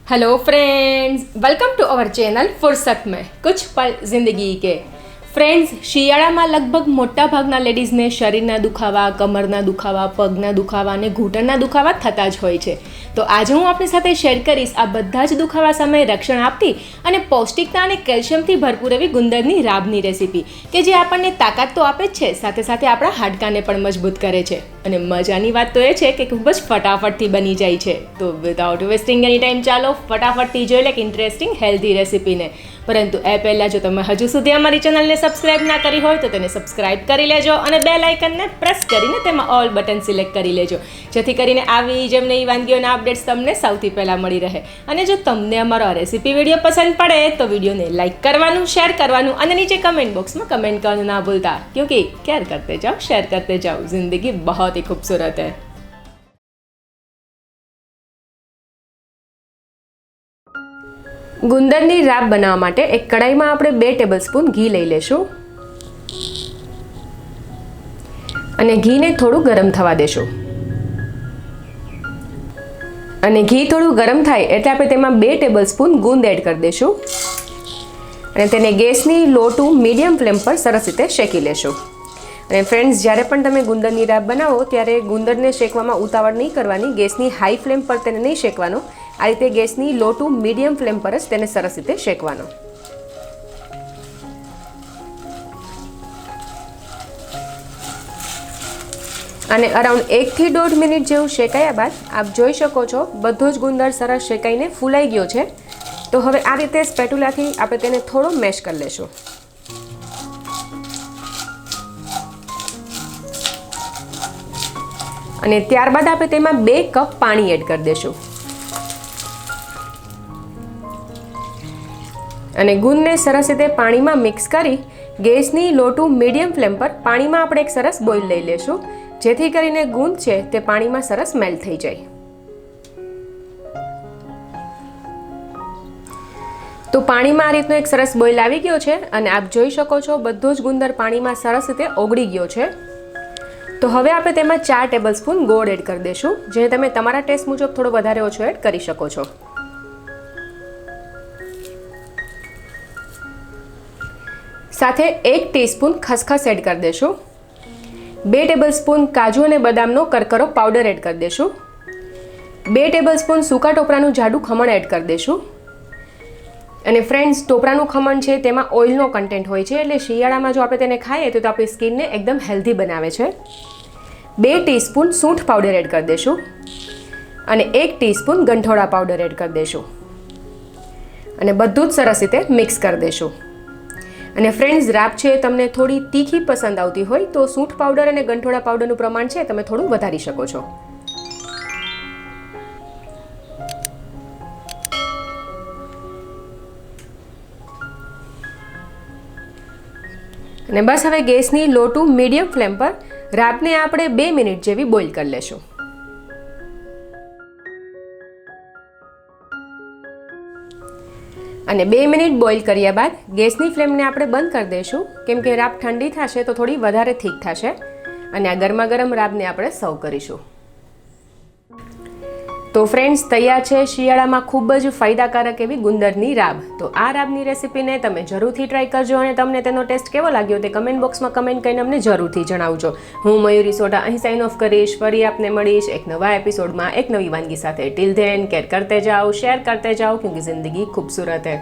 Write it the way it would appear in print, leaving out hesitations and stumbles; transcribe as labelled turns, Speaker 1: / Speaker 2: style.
Speaker 1: Hello friends, welcome to our channel फुर्सत में कुछ पल जिंदगी के। ફ્રેન્ડ્સ, શિયાળામાં લગભગ મોટા ભાગના લેડીઝને શરીરના દુખાવા, કમરના દુખાવા, પગના દુખાવા અને ઘૂંટણના દુખાવા થતા જ હોય છે. તો આજે હું આપની સાથે શેર કરીશ આ બધા જ દુખાવા સામે રક્ષણ આપતી અને પૌષ્ટિકતા અને કેલ્શિયમથી ભરપૂર એવી ગુંદરની રાબની રેસીપી કે જે આપણને તાકાત તો આપે જ છે, સાથે સાથે આપણા હાડકાને પણ મજબૂત કરે છે. અને મજાની વાત તો એ છે કે ખૂબ જ ફટાફટથી બની જાય છે. તો વિધાઉટ વેસ્ટિંગ એની ટાઈમ ચાલો ફટાફટથી જોઈ લે એક ઇન્ટરેસ્ટિંગ હેલ્ધી રેસીપીને. પરંતુ એ પહેલાં જો તમે હજુ સુધી અમારી ચેનલને સબસ્ક્રાઇબ ના કરી હોય તો તેને સબસ્ક્રાઇબ કરી લેજો અને બેલ આઇકનને પ્રેસ કરીને તેમાં ઓલ બટન સિલેક્ટ કરી લેજો, જેથી કરીને આવી જેમ નવી વાનગીઓના અપડેટ્સ તમને સૌથી પહેલાં મળી રહે. અને જો તમને અમારો આ રેસીપી વિડીયો પસંદ પડે તો વિડીયોને લાઇક કરવાનું, શેર કરવાનું અને નીચે કમેન્ટ બોક્સમાં કમેન્ટ કરવાનું ના ભૂલતા, ક્યોંકि કેર કરતે જાઓ, શેર કરતે જાઓ, જિંદગી बहुत ही खूबसूरत है. ગુંદરની રાબ બનાવવા માટે એક કડાઈમાં આપણે 2 ટેબલસ્પૂન ઘી લઈ લેશું અને ઘીને થોડું ગરમ થવા દેશું. અને ઘી થોડું ગરમ થાય એટલે આપણે તેમાં 2 ટેબલસ્પૂન ગુંદ એડ કરી દઈશું અને તેને ગેસની લો ટુ મીડિયમ ફ્લેમ પર સરસ રીતે શેકી લેશું. અને ફ્રેન્ડ્સ, જ્યારે પણ તમે ગુંદરની રાબ બનાવો ત્યારે ગુંદરને શેકવામાં ઉતાવળ નહીં કરવાની. ગેસની હાઈ ફ્લેમ પર તેને નહીં શેકવાનો, આ રીતે ગેસની લો ટુ મીડિયમ ફ્લેમ પર જ તેને સરસ રીતે શેકવાનો. અને અરાઉન્ડ 1 થી 1.5 મિનિટ જેવું શેકાયા બાદ આપ જોઈ શકો છો બધો જ ગુંદર સરસ શેકાઈને ફૂલાઈ ગયો છે. તો હવે આ રીતે સ્પેટુલાથી આપણે તેને થોડો મેશ કરી લેશું. અને ત્યારબાદ આપણે તેમાં 2 કપ પાણી એડ કરી દઈશું અને ગુંદને સરસ રીતે પાણીમાં મિક્સ કરી ગેસની લો ટુ મીડિયમ ફ્લેમ પર પાણીમાં આપણે એક સરસ બોઇલ લઈ લેશું, જેથી કરીને ગુંદ છે તે પાણીમાં સરસ મેલ્ટ થઈ જાય. તો પાણીમાં આ રીતનો એક સરસ બોઇલ આવી ગયો છે અને આપ જોઈ શકો છો બધો જ ગુંદર પાણીમાં સરસ રીતે ઓગળી ગયો છે. તો હવે આપણે તેમાં 4 ટેબલસ્પૂન ગોળ એડ કરી દઈશું, જે તમે તમારા ટેસ્ટ મુજબ થોડો વધારે ઓછો એડ કરી શકો છો. સાથે 1 ટીસ્પૂન ખસખસ એડ કરી દઈશું. 2 ટેબલસ્પૂન કાજુ અને બદામનો કરકરો પાવડર એડ કરી દઈશું. 2 ટેબલસ્પૂન સૂકા ટોપરાનું જાડું ખમણ એડ કરી દઈશું. અને ફ્રેન્ડ્સ, ટોપરાનું ખમણ છે તેમાં ઓઇલનો કન્ટેન્ટ હોય છે, એટલે શિયાળામાં જો આપણે તેને ખાઈએ તો આપણી સ્કિનને એકદમ હેલ્ધી બનાવે છે. 2 ટીસ્પૂન સૂંઠ પાવડર એડ કરી દઈશું અને 1 ટીસ્પૂન ગંઠોડા પાવડર એડ કરી દઈશું અને બધું જ સરસ રીતે મિક્સ કરી દઈશું. અને ફ્રેન્ડ્સ, રાબ છે તમને થોડી તીખી પસંદ આવતી હોય તો સૂંઠ પાવડર અને ગંઠોડા પાવડરનું પ્રમાણ છે તમે થોડું વધારી શકો છો. અને બસ હવે ગેસની લો ટુ મીડિયમ ફ્લેમ પર રાબને આપણે 2 મિનિટ જેવી બોઇલ કરી લેશું. અને 2 મિનિટ બોઇલ કર્યા બાદ ગેસની ફ્લેમને આપણે બંધ કરી દઈશું, કેમ કે રાબ ઠંડી થશે તો થોડી વધારે થીક થશે અને આ ગરમા ગરમ રાબને આપણે સર્વ કરીશું. તો ફ્રેન્ડ્સ, તૈયાર છે શિયાળામાં ખૂબ જ ફાયદાકારક એવી ગુંદરની રાબ. તો આ રાબની રેસીપીને તમે જરૂરથી ટ્રાય કરજો અને તમને તેનો ટેસ્ટ કેવો લાગ્યો તે કમેન્ટ બોક્સમાં કમેન્ટ કરીને અમને જરૂરથી જણાવજો. હું મયુરી સોઢા અહીં સાઇન ઓફ કરીશ. ફરી આપને મળીશ એક નવા એપિસોડમાં એક નવી વાનગી સાથે. ટિલ ધેન કેર કરતે જાઓ, શેર કરતે જાઓ, ક્યોંકि જિંદગી ખૂબસૂરત હૈ.